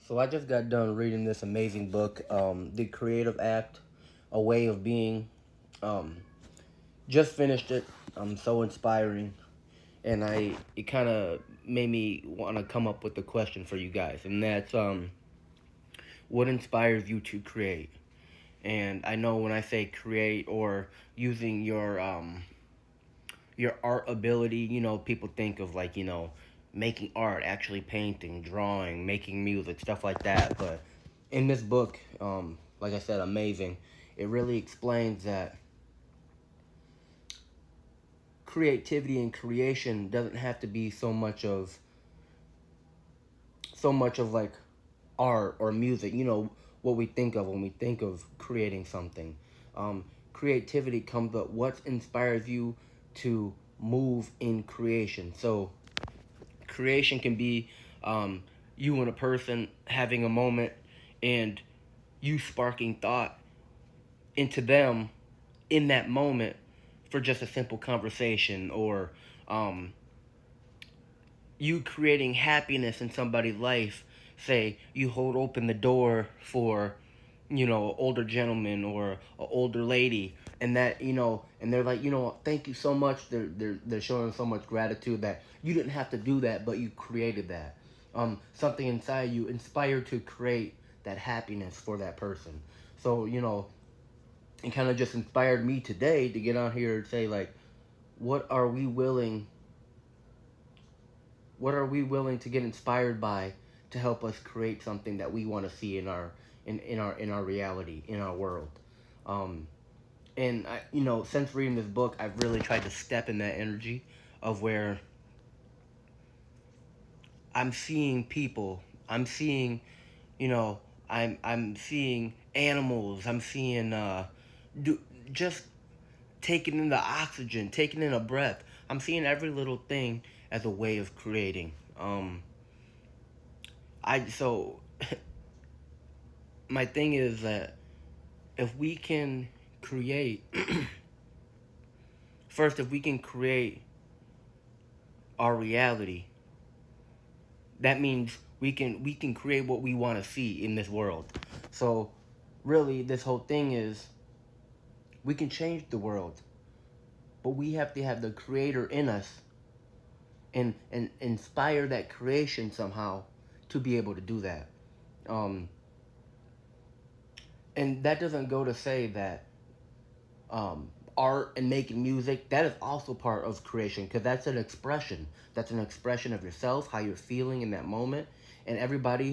So I just got done reading this amazing book, The Creative Act, A Way of Being. Um, just finished it. So inspiring, and it kind of made me want to come up with a question for you guys, and that's what inspires you to create? And I know when I say create or using your art ability, people think of like, making art, actually painting, drawing, making music, stuff like that. But in this book, like I said, amazing. It really explains that creativity and creation doesn't have to be so much of like art or music. What we think of when we think of creating something. Um, Creativity comes up. What inspires you to move in creation? So creation can be um, you and a person having a moment and you sparking thought into them in that moment for just a simple conversation, or um, you creating happiness in somebody's life. Say you hold open the door for an older gentleman or an older lady, and that and they're like, thank you so much. They're showing so much gratitude that you didn't have to do that, but you created that. Something inside you inspired to create that happiness for that person. So it kind of just inspired me today to get on here and say, like, what are we willing what are we willing to get inspired by to help us create something that we want to see in our reality, in our world. um and since reading this book, I've really tried to step in that energy of where I'm seeing people, I'm seeing, you know I'm seeing animals, I'm seeing do just taking in the oxygen, taking in a breath. I'm seeing every little thing as a way of creating. I so my thing is that if we can create first, if we can create our reality, that means we can create what we want to see in this world. So really, this whole thing is, we can change the world, but we have to have the creator in us, and inspire that creation somehow to be able to do that. um and that doesn't go to say that art and making music, that is also part of creation, because that's an expression of yourself, how you're feeling in that moment. And everybody